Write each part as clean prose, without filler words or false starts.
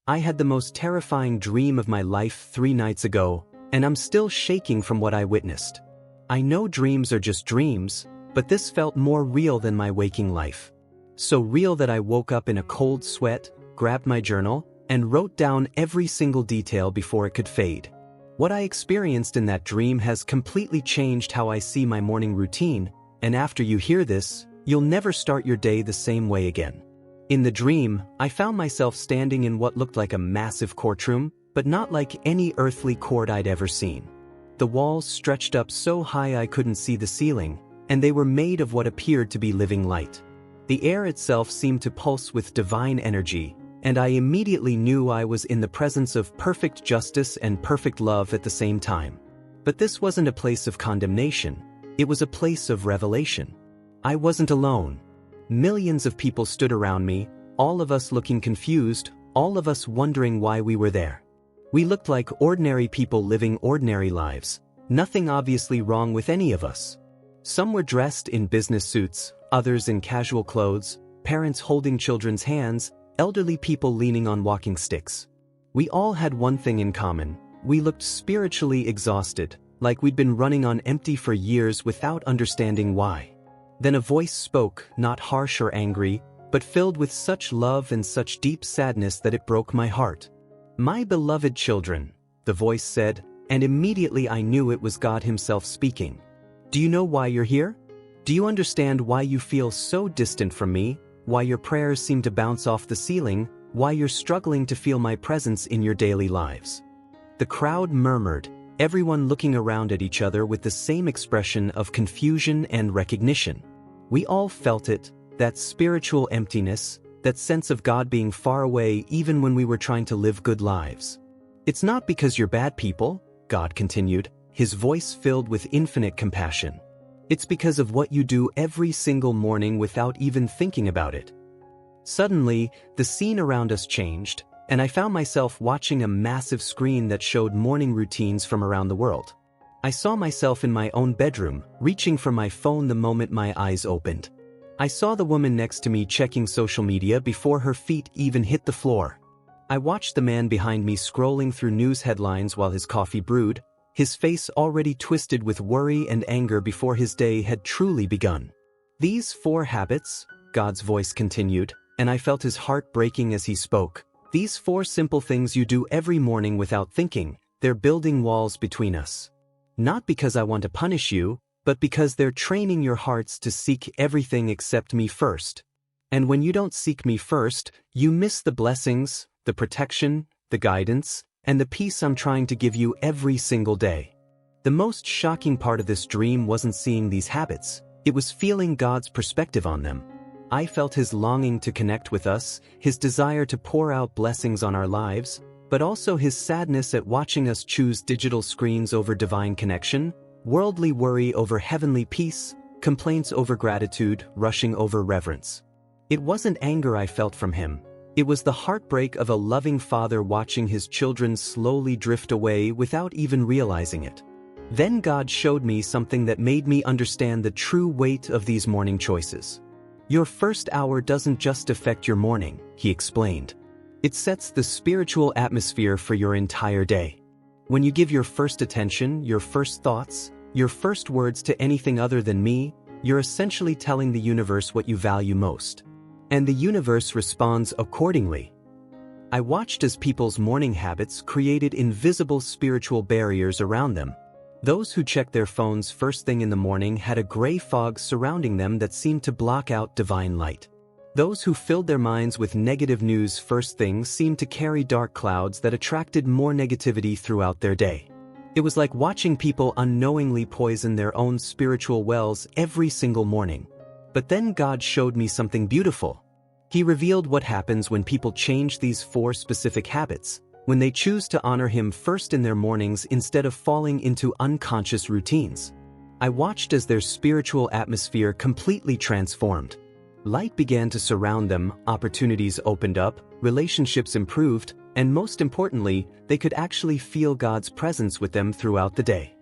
I had the most terrifying dream of my life 3 nights ago, and I'm still shaking from what I witnessed. I know dreams are just dreams, but this felt more real than my waking life. So real that I woke up in a cold sweat, grabbed my journal, and wrote down every single detail before it could fade. What I experienced in that dream has completely changed how I see my morning routine, and after you hear this, you'll never start your day the same way again. In the dream, I found myself standing in what looked like a massive courtroom, but not like any earthly court I'd ever seen. The walls stretched up so high I couldn't see the ceiling, and they were made of what appeared to be living light. The air itself seemed to pulse with divine energy, and I immediately knew I was in the presence of perfect justice and perfect love at the same time. But this wasn't a place of condemnation, it was a place of revelation. I wasn't alone. Millions of people stood around me, all of us looking confused, all of us wondering why we were there. We looked like ordinary people living ordinary lives, nothing obviously wrong with any of us. Some were dressed in business suits, others in casual clothes, parents holding children's hands, elderly people leaning on walking sticks. We all had one thing in common: we looked spiritually exhausted, like we'd been running on empty for years without understanding why. Then a voice spoke, not harsh or angry, but filled with such love and such deep sadness that it broke my heart. "My beloved children," the voice said, and immediately I knew it was God Himself speaking. "Do you know why you're here? Do you understand why you feel so distant from me, why your prayers seem to bounce off the ceiling, why you're struggling to feel my presence in your daily lives?" The crowd murmured, everyone looking around at each other with the same expression of confusion and recognition. We all felt it, that spiritual emptiness, that sense of God being far away even when we were trying to live good lives. "It's not because you're bad people," God continued, His voice filled with infinite compassion. "It's because of what you do every single morning without even thinking about it." Suddenly, the scene around us changed, and I found myself watching a massive screen that showed morning routines from around the world. I saw myself in my own bedroom, reaching for my phone the moment my eyes opened. I saw the woman next to me checking social media before her feet even hit the floor. I watched the man behind me scrolling through news headlines while his coffee brewed, his face already twisted with worry and anger before his day had truly begun. "These 4 habits," God's voice continued, and I felt His heart breaking as He spoke. "These 4 simple things you do every morning without thinking, they're building walls between us. Not because I want to punish you, but because they're training your hearts to seek everything except me first. And when you don't seek me first, you miss the blessings, the protection, the guidance, and the peace I'm trying to give you every single day." The most shocking part of this dream wasn't seeing these habits, it was feeling God's perspective on them. I felt His longing to connect with us, His desire to pour out blessings on our lives, but also His sadness at watching us choose digital screens over divine connection, worldly worry over heavenly peace, complaints over gratitude, rushing over reverence. It wasn't anger I felt from Him. It was the heartbreak of a loving father watching his children slowly drift away without even realizing it. Then God showed me something that made me understand the true weight of these morning choices. "Your first hour doesn't just affect your morning," He explained. "It sets the spiritual atmosphere for your entire day. When you give your first attention, your first thoughts, your first words to anything other than me, you're essentially telling the universe what you value most. And the universe responds accordingly." I watched as people's morning habits created invisible spiritual barriers around them. Those who checked their phones first thing in the morning had a gray fog surrounding them that seemed to block out divine light. Those who filled their minds with negative news first thing seemed to carry dark clouds that attracted more negativity throughout their day. It was like watching people unknowingly poison their own spiritual wells every single morning. But then God showed me something beautiful. He revealed what happens when people change these 4 specific habits, when they choose to honor Him first in their mornings instead of falling into unconscious routines. I watched as their spiritual atmosphere completely transformed. Light began to surround them, opportunities opened up, relationships improved, and most importantly, they could actually feel God's presence with them throughout the day.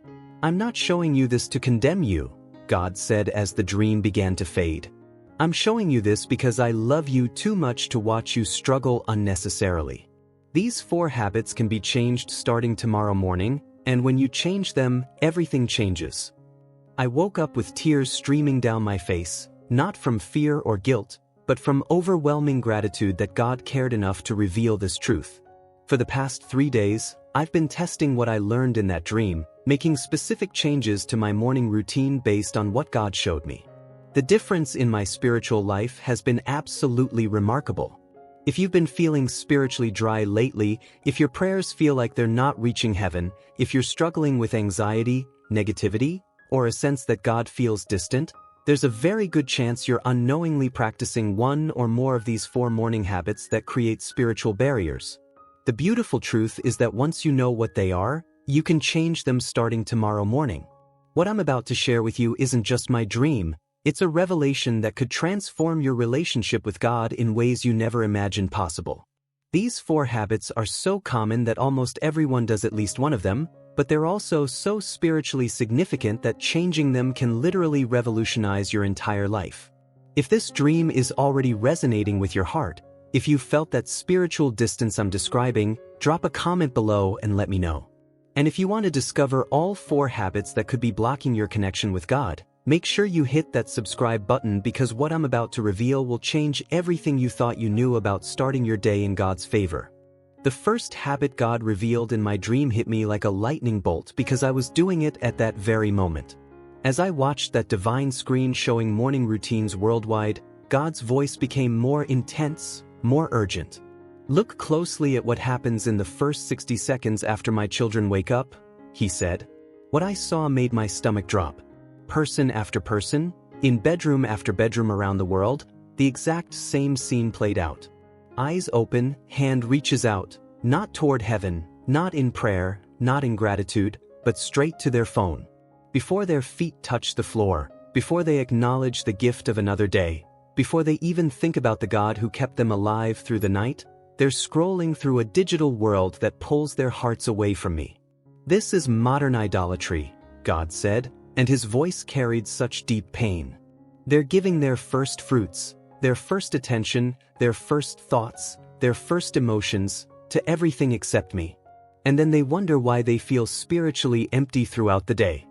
"I'm not showing you this to condemn you," God said as the dream began to fade. "I'm showing you this because I love you too much to watch you struggle unnecessarily. These 4 habits can be changed starting tomorrow morning, and when you change them, everything changes. I woke up with tears streaming down my face, not from fear or guilt, but from overwhelming gratitude that God cared enough to reveal this truth. For the past 3 days, I've been testing what I learned in that dream, making specific changes to my morning routine based on what God showed me. The difference in my spiritual life has been absolutely remarkable. If you've been feeling spiritually dry lately, if your prayers feel like they're not reaching heaven, if you're struggling with anxiety, negativity, or a sense that God feels distant, there's a very good chance you're unknowingly practicing one or more of these 4 morning habits that create spiritual barriers. The beautiful truth is that once you know what they are, you can change them starting tomorrow morning. What I'm about to share with you isn't just my dream, it's a revelation that could transform your relationship with God in ways you never imagined possible. These 4 habits are so common that almost everyone does at least one of them, but they're also so spiritually significant that changing them can literally revolutionize your entire life. If this dream is already resonating with your heart, if you felt that spiritual distance I'm describing, drop a comment below and let me know. And if you want to discover all 4 habits that could be blocking your connection with God, make sure you hit that subscribe button because what I'm about to reveal will change everything you thought you knew about starting your day in God's favor. The first habit God revealed in my dream hit me like a lightning bolt because I was doing it at that very moment. As I watched that divine screen showing morning routines worldwide, God's voice became more intense, more urgent. "Look closely at what happens in the first 60 seconds after my children wake up," he said. What I saw made my stomach drop. Person after person, in bedroom after bedroom around the world, the exact same scene played out. Eyes open, hand reaches out, not toward heaven, not in prayer, not in gratitude, but straight to their phone. Before their feet touch the floor, before they acknowledge the gift of another day, before they even think about the God who kept them alive through the night, they're scrolling through a digital world that pulls their hearts away from me. "This is modern idolatry," God said, and his voice carried such deep pain. "They're giving their first fruits, their first attention, their first thoughts, their first emotions, to everything except me. And then they wonder why they feel spiritually empty throughout the day."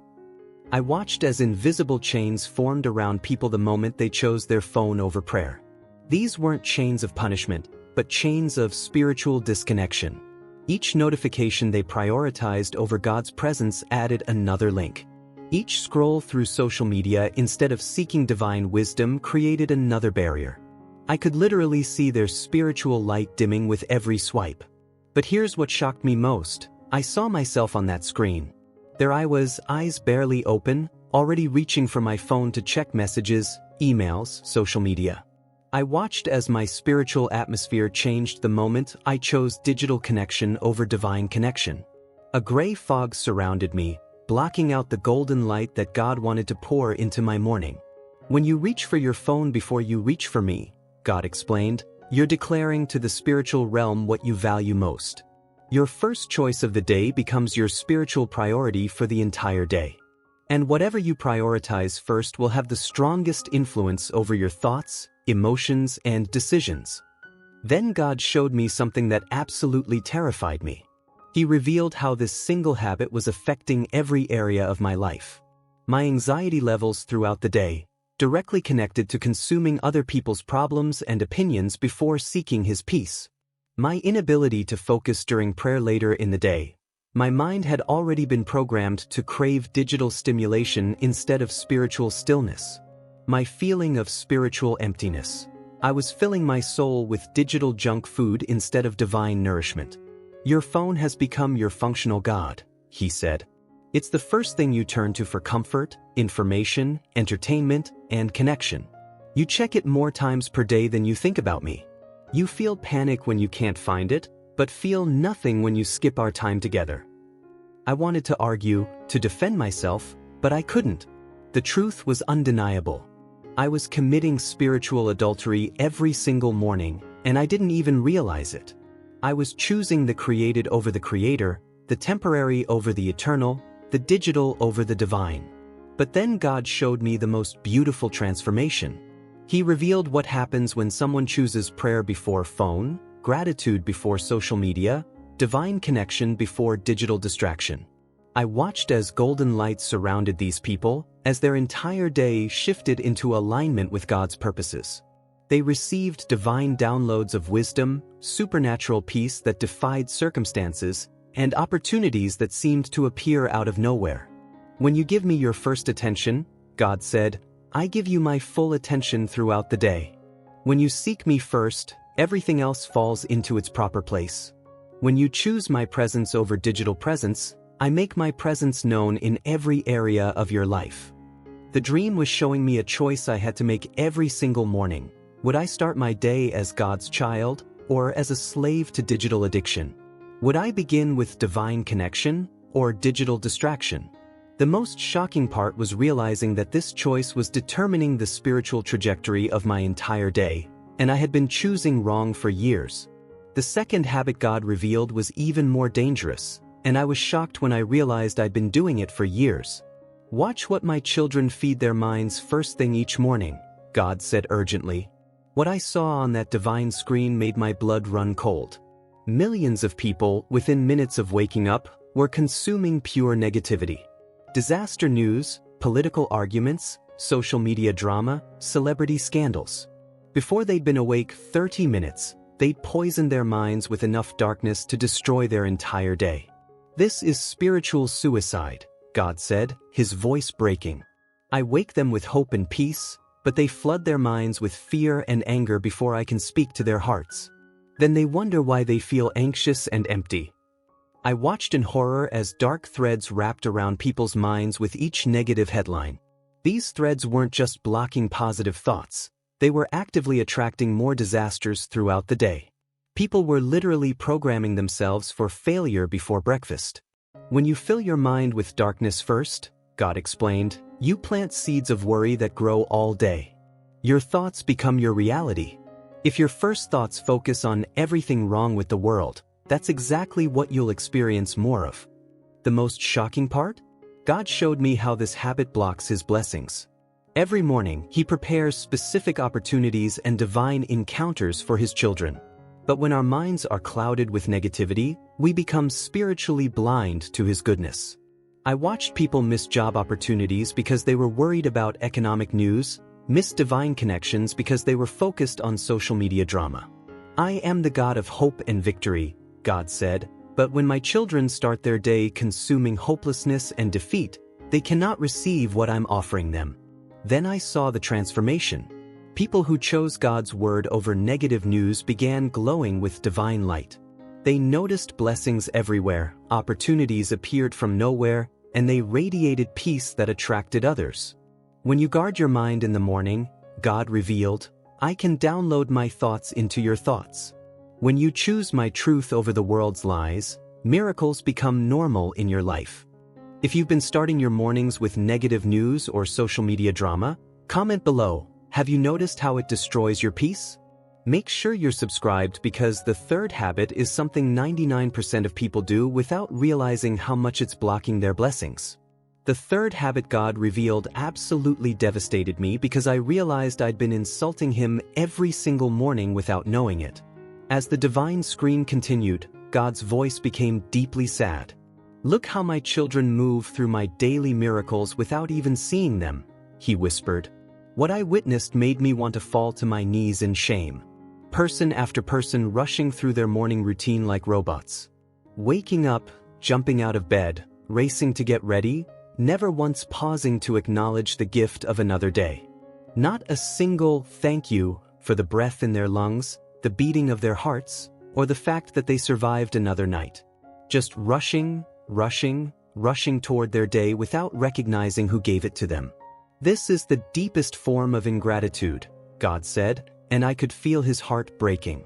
I watched as invisible chains formed around people the moment they chose their phone over prayer. These weren't chains of punishment, but chains of spiritual disconnection. Each notification they prioritized over God's presence added another link. Each scroll through social media instead of seeking divine wisdom created another barrier. I could literally see their spiritual light dimming with every swipe. But here's what shocked me most. I saw myself on that screen. There I was, eyes barely open, already reaching for my phone to check messages, emails, social media. I watched as my spiritual atmosphere changed the moment I chose digital connection over divine connection. A gray fog surrounded me, blocking out the golden light that God wanted to pour into my morning. "When you reach for your phone before you reach for me," God explained, "you're declaring to the spiritual realm what you value most. Your first choice of the day becomes your spiritual priority for the entire day. And whatever you prioritize first will have the strongest influence over your thoughts, emotions, and decisions." Then God showed me something that absolutely terrified me. He revealed how this single habit was affecting every area of my life. My anxiety levels throughout the day, directly connected to consuming other people's problems and opinions before seeking his peace. My inability to focus during prayer later in the day. My mind had already been programmed to crave digital stimulation instead of spiritual stillness. My feeling of spiritual emptiness. I was filling my soul with digital junk food instead of divine nourishment. "Your phone has become your functional God," he said. "It's the first thing you turn to for comfort, information, entertainment, and connection. You check it more times per day than you think about me. You feel panic when you can't find it, but feel nothing when you skip our time together." I wanted to argue, to defend myself, but I couldn't. The truth was undeniable. I was committing spiritual adultery every single morning, and I didn't even realize it. I was choosing the created over the creator, the temporary over the eternal, the digital over the divine. But then God showed me the most beautiful transformation. He revealed what happens when someone chooses prayer before phone, gratitude before social media, divine connection before digital distraction. I watched as golden lights surrounded these people, as their entire day shifted into alignment with God's purposes. They received divine downloads of wisdom, supernatural peace that defied circumstances, and opportunities that seemed to appear out of nowhere. When you give me your first attention, God said, I give you my full attention throughout the day. When you seek me first, everything else falls into its proper place. When you choose my presence over digital presence, I make my presence known in every area of your life. The dream was showing me a choice I had to make every single morning. Would I start my day as God's child, or as a slave to digital addiction? Would I begin with divine connection, or digital distraction? The most shocking part was realizing that this choice was determining the spiritual trajectory of my entire day, and I had been choosing wrong for years. The second habit God revealed was even more dangerous, and I was shocked when I realized I'd been doing it for years. Watch what my children feed their minds first thing each morning, God said urgently. What I saw on that divine screen made my blood run cold. Millions of people, within minutes of waking up, were consuming pure negativity. Disaster news, political arguments, social media drama, celebrity scandals. Before they'd been awake 30 minutes, they'd poisoned their minds with enough darkness to destroy their entire day. This is spiritual suicide, God said, his voice breaking. I wake them with hope and peace, but they flood their minds with fear and anger before I can speak to their hearts. Then they wonder why they feel anxious and empty. I watched in horror as dark threads wrapped around people's minds with each negative headline. These threads weren't just blocking positive thoughts, they were actively attracting more disasters throughout the day. People were literally programming themselves for failure before breakfast. When you fill your mind with darkness first, God explained, you plant seeds of worry that grow all day. Your thoughts become your reality. If your first thoughts focus on everything wrong with the world, that's exactly what you'll experience more of. The most shocking part? God showed me how this habit blocks his blessings. Every morning, he prepares specific opportunities and divine encounters for his children. But when our minds are clouded with negativity, we become spiritually blind to his goodness. I watched people miss job opportunities because they were worried about economic news, miss divine connections because they were focused on social media drama. I am the God of hope and victory, God said, but when my children start their day consuming hopelessness and defeat, they cannot receive what I'm offering them. Then I saw the transformation. People who chose God's word over negative news began glowing with divine light. They noticed blessings everywhere, opportunities appeared from nowhere, and they radiated peace that attracted others. When you guard your mind in the morning, God revealed, I can download my thoughts into your thoughts. When you choose my truth over the world's lies, miracles become normal in your life. If you've been starting your mornings with negative news or social media drama, comment below. Have you noticed how it destroys your peace? Make sure you're subscribed because the third habit is something 99% of people do without realizing how much it's blocking their blessings. The third habit God revealed absolutely devastated me because I realized I'd been insulting him every single morning without knowing it. As the divine screen continued, God's voice became deeply sad. Look how my children move through my daily miracles without even seeing them, he whispered. What I witnessed made me want to fall to my knees in shame. Person after person rushing through their morning routine like robots. Waking up, jumping out of bed, racing to get ready, never once pausing to acknowledge the gift of another day. Not a single thank you for the breath in their lungs, the beating of their hearts, or the fact that they survived another night. Just rushing toward their day without recognizing who gave it to them. This is the deepest form of ingratitude, God said, and I could feel his heart breaking.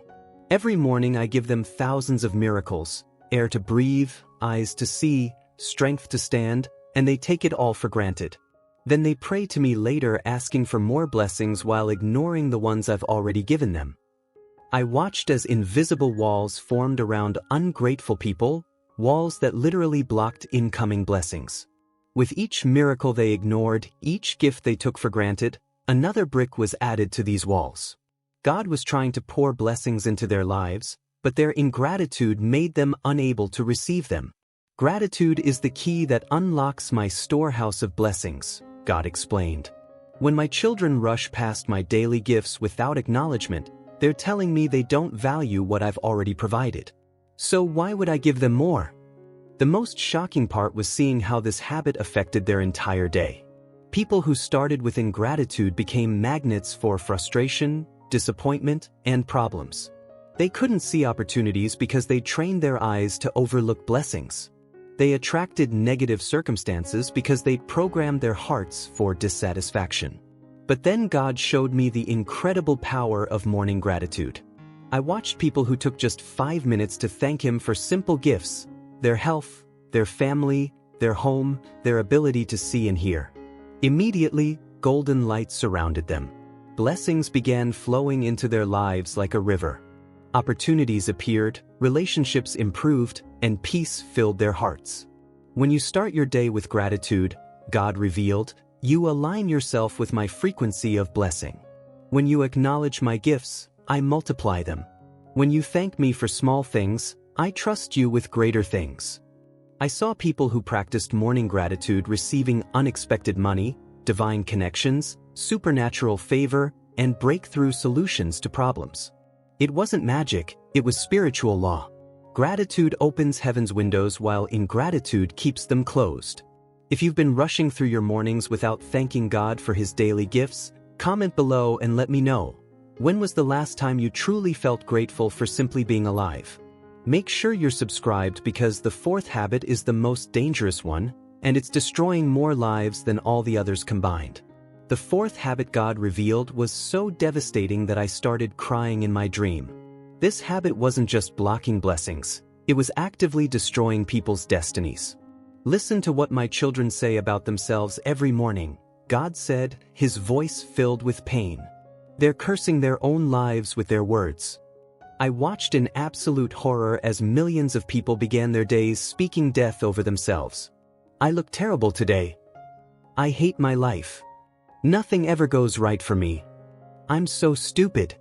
Every morning I give them thousands of miracles, air to breathe, eyes to see, strength to stand, and they take it all for granted. Then they pray to me later asking for more blessings while ignoring the ones I've already given them. I watched as invisible walls formed around ungrateful people, walls that literally blocked incoming blessings. With each miracle they ignored, each gift they took for granted, another brick was added to these walls. God was trying to pour blessings into their lives, but their ingratitude made them unable to receive them. Gratitude is the key that unlocks my storehouse of blessings, God explained. When my children rush past my daily gifts without acknowledgement, they're telling me they don't value what I've already provided. So why would I give them more? The most shocking part was seeing how this habit affected their entire day. People who started with ingratitude became magnets for frustration, disappointment, and problems. They couldn't see opportunities because they trained their eyes to overlook blessings. They attracted negative circumstances because they programmed their hearts for dissatisfaction. But then God showed me the incredible power of morning gratitude. I watched people who took just 5 minutes to thank Him for simple gifts: their health, their family, their home, their ability to see and hear. Immediately, golden light surrounded them. Blessings began flowing into their lives like a river. Opportunities appeared, relationships improved, and peace filled their hearts. When you start your day with gratitude, God revealed, you align yourself with my frequency of blessing. When you acknowledge my gifts, I multiply them. When you thank me for small things, I trust you with greater things. I saw people who practiced morning gratitude receiving unexpected money, divine connections, supernatural favor, and breakthrough solutions to problems. It wasn't magic, it was spiritual law. Gratitude opens heaven's windows while ingratitude keeps them closed. If you've been rushing through your mornings without thanking God for His daily gifts, comment below and let me know. When was the last time you truly felt grateful for simply being alive? Make sure you're subscribed because the fourth habit is the most dangerous one, and it's destroying more lives than all the others combined. The fourth habit God revealed was so devastating that I started crying in my dream. This habit wasn't just blocking blessings, it was actively destroying people's destinies. Listen to what my children say about themselves every morning. God said, His voice filled with pain. They're cursing their own lives with their words. I watched in absolute horror as millions of people began their days speaking death over themselves. I look terrible today. I hate my life. Nothing ever goes right for me. I'm so stupid.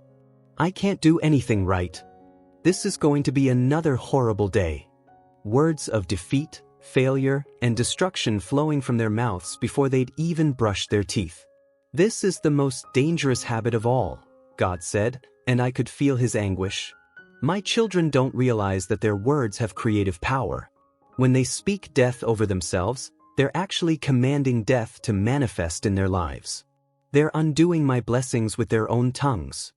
I can't do anything right. This is going to be another horrible day. Words of defeat, failure, and destruction flowing from their mouths before they'd even brushed their teeth. This is the most dangerous habit of all, God said, and I could feel His anguish. My children don't realize that their words have creative power. When they speak death over themselves, they're actually commanding death to manifest in their lives. They're undoing my blessings with their own tongues.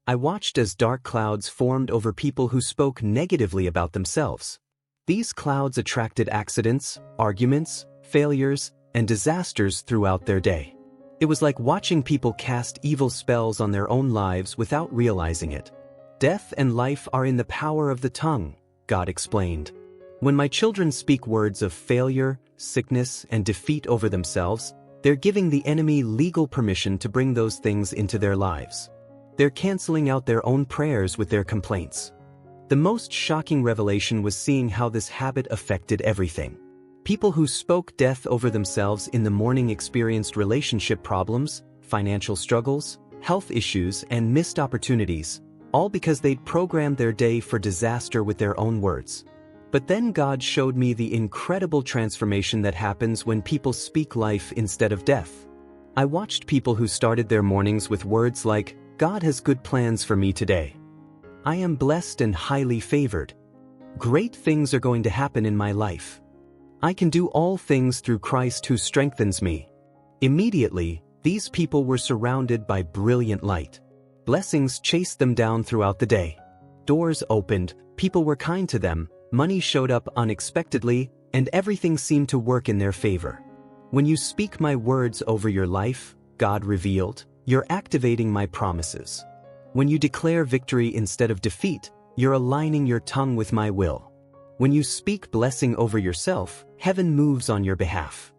I watched as dark clouds formed over people who spoke negatively about themselves. These clouds attracted accidents, arguments, failures, and disasters throughout their day. It was like watching people cast evil spells on their own lives without realizing it. Death and life are in the power of the tongue, God explained. When my children speak words of failure, sickness, and defeat over themselves, they're giving the enemy legal permission to bring those things into their lives. They're canceling out their own prayers with their complaints. The most shocking revelation was seeing how this habit affected everything. People who spoke death over themselves in the morning experienced relationship problems, financial struggles, health issues, and missed opportunities, all because they'd programmed their day for disaster with their own words. But then God showed me the incredible transformation that happens when people speak life instead of death. I watched people who started their mornings with words like, God has good plans for me today. I am blessed and highly favored. Great things are going to happen in my life. I can do all things through Christ who strengthens me. Immediately, these people were surrounded by brilliant light. Blessings chased them down throughout the day. Doors opened, people were kind to them, money showed up unexpectedly, and everything seemed to work in their favor. When you speak my words over your life, God revealed, you're activating my promises. When you declare victory instead of defeat, you're aligning your tongue with my will. When you speak blessing over yourself, heaven moves on your behalf.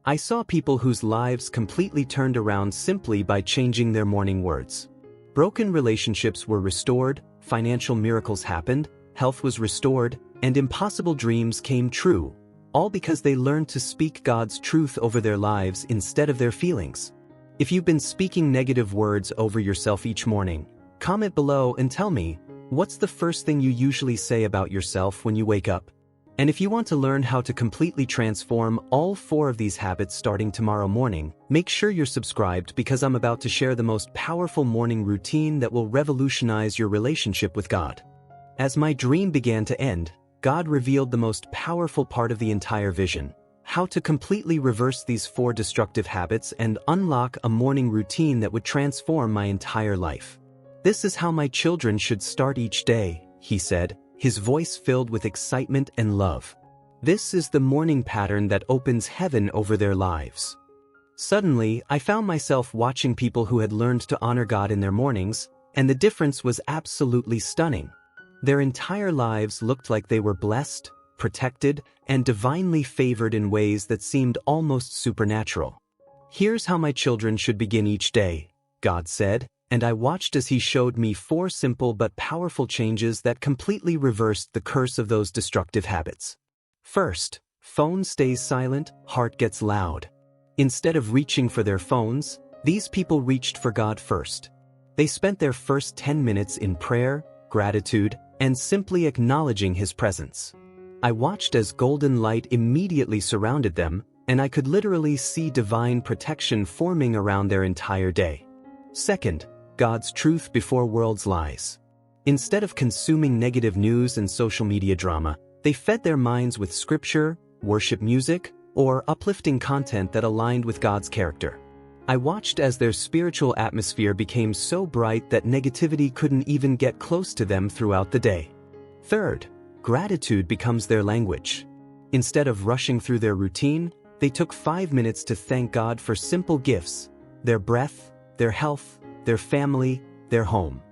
I saw people whose lives completely turned around simply by changing their morning words. Broken relationships were restored, financial miracles happened, health was restored, and impossible dreams came true, all because they learned to speak God's truth over their lives instead of their feelings. If you've been speaking negative words over yourself each morning, comment below and tell me, What's the first thing you usually say about yourself when you wake up? And if you want to learn how to completely transform all 4 of these habits starting tomorrow morning, make sure you're subscribed because I'm about to share the most powerful morning routine that will revolutionize your relationship with God. As my dream began to end, God revealed the most powerful part of the entire vision: how to completely reverse these 4 destructive habits and unlock a morning routine that would transform my entire life. This is how my children should start each day, he said, his voice filled with excitement and love. This is the morning pattern that opens heaven over their lives. Suddenly, I found myself watching people who had learned to honor God in their mornings, and the difference was absolutely stunning. Their entire lives looked like they were blessed, protected, and divinely favored in ways that seemed almost supernatural. Here's how my children should begin each day, God said, and I watched as he showed me 4 simple but powerful changes that completely reversed the curse of those destructive habits. First, phone stays silent, heart gets loud. Instead of reaching for their phones, these people reached for God first. They spent their first 10 minutes in prayer, gratitude, and simply acknowledging his presence. I watched as golden light immediately surrounded them, and I could literally see divine protection forming around their entire day. Second, God's truth before world's lies. Instead of consuming negative news and social media drama, they fed their minds with scripture, worship music, or uplifting content that aligned with God's character. I watched as their spiritual atmosphere became so bright that negativity couldn't even get close to them throughout the day. Third, gratitude becomes their language. Instead of rushing through their routine, they took 5 minutes to thank God for simple gifts: their breath, their health, their family, their home.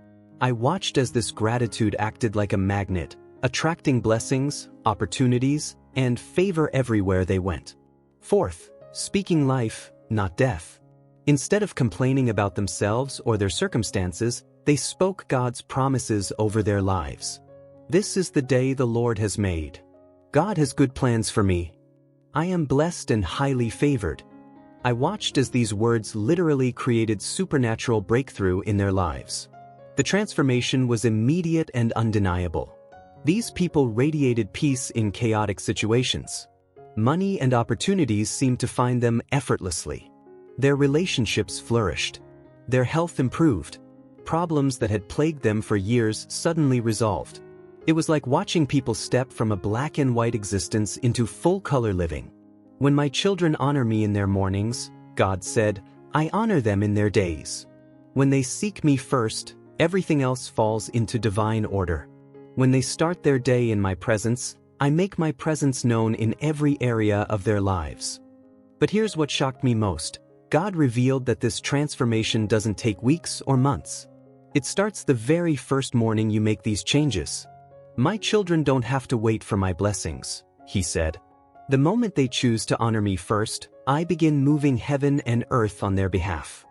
I watched as this gratitude acted like a magnet, attracting blessings, opportunities, and favor everywhere they went. Fourth, speaking life, not death. Instead of complaining about themselves or their circumstances, they spoke God's promises over their lives. This is the day the Lord has made. God has good plans for me. I am blessed and highly favored. I watched as these words literally created supernatural breakthrough in their lives. The transformation was immediate and undeniable. These people radiated peace in chaotic situations. Money and opportunities seemed to find them effortlessly. Their relationships flourished. Their health improved. Problems that had plagued them for years suddenly resolved. It was like watching people step from a black and white existence into full-color living. When my children honor me in their mornings, God said, I honor them in their days. When they seek me first, everything else falls into divine order. When they start their day in my presence, I make my presence known in every area of their lives. But here's what shocked me most. God revealed that this transformation doesn't take weeks or months. It starts the very first morning you make these changes. My children don't have to wait for my blessings, he said. The moment they choose to honor me first, I begin moving heaven and earth on their behalf.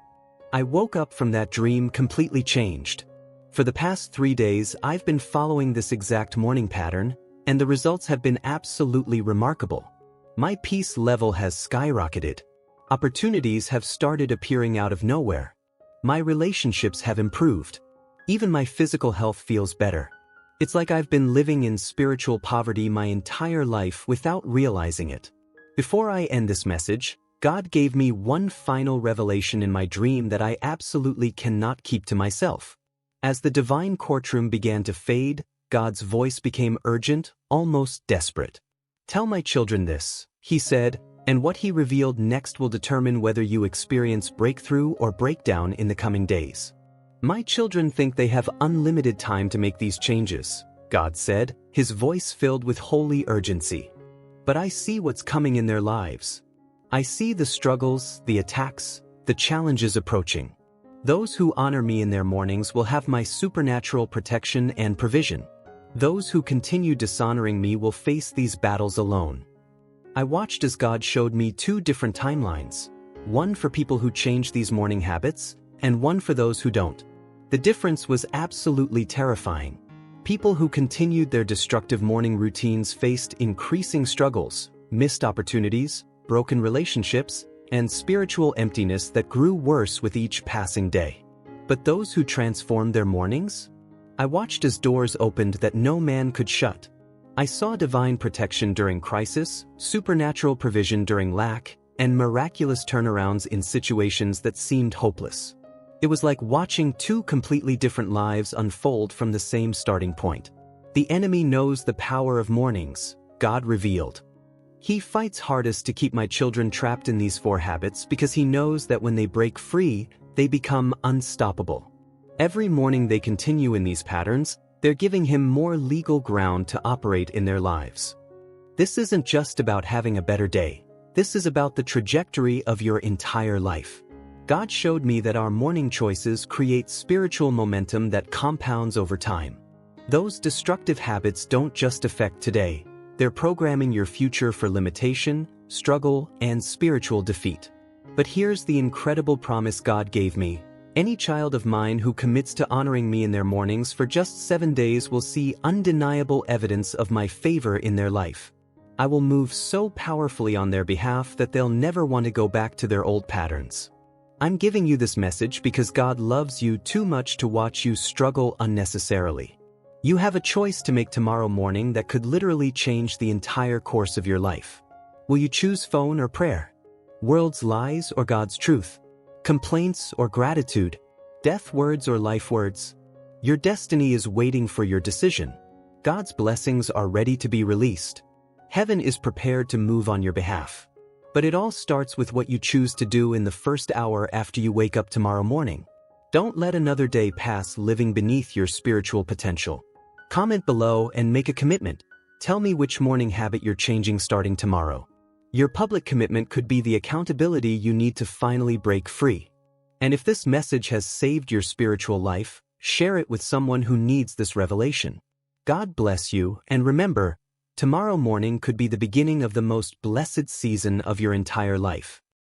I woke up from that dream completely changed. For the past 3 days, I've been following this exact morning pattern, and the results have been absolutely remarkable. My peace level has skyrocketed. Opportunities have started appearing out of nowhere. My relationships have improved. Even my physical health feels better. It's like I've been living in spiritual poverty my entire life without realizing it. Before I end this message, God gave me one final revelation in my dream that I absolutely cannot keep to myself. As the divine courtroom began to fade, God's voice became urgent, almost desperate. Tell my children this, he said, and what he revealed next will determine whether you experience breakthrough or breakdown in the coming days. My children think they have unlimited time to make these changes, God said, his voice filled with holy urgency. But I see what's coming in their lives. I see the struggles, the attacks, the challenges approaching. Those who honor me in their mornings will have my supernatural protection and provision. Those who continue dishonoring me will face these battles alone. I watched as God showed me 2 different timelines, one for people who change these morning habits, and one for those who don't. The difference was absolutely terrifying. People who continued their destructive morning routines faced increasing struggles, missed opportunities, broken relationships, and spiritual emptiness that grew worse with each passing day. But those who transformed their mornings? I watched as doors opened that no man could shut. I saw divine protection during crisis, supernatural provision during lack, and miraculous turnarounds in situations that seemed hopeless. It was like watching two completely different lives unfold from the same starting point. The enemy knows the power of mornings, God revealed. He fights hardest to keep my children trapped in these 4 habits because he knows that when they break free, they become unstoppable. Every morning they continue in these patterns, they're giving him more legal ground to operate in their lives. This isn't just about having a better day. This is about the trajectory of your entire life. God showed me that our morning choices create spiritual momentum that compounds over time. Those destructive habits don't just affect today. They're programming your future for limitation, struggle, and spiritual defeat. But here's the incredible promise God gave me. Any child of mine who commits to honoring me in their mornings for just 7 days will see undeniable evidence of my favor in their life. I will move so powerfully on their behalf that they'll never want to go back to their old patterns. I'm giving you this message because God loves you too much to watch you struggle unnecessarily. You have a choice to make tomorrow morning that could literally change the entire course of your life. Will you choose phone or prayer? World's lies or God's truth? Complaints or gratitude? Death words or life words? Your destiny is waiting for your decision. God's blessings are ready to be released. Heaven is prepared to move on your behalf. But it all starts with what you choose to do in the first hour after you wake up tomorrow morning. Don't let another day pass living beneath your spiritual potential. Comment below and make a commitment. Tell me which morning habit you're changing starting tomorrow. Your public commitment could be the accountability you need to finally break free. And if this message has saved your spiritual life, share it with someone who needs this revelation. God bless you, and remember, tomorrow morning could be the beginning of the most blessed season of your entire life.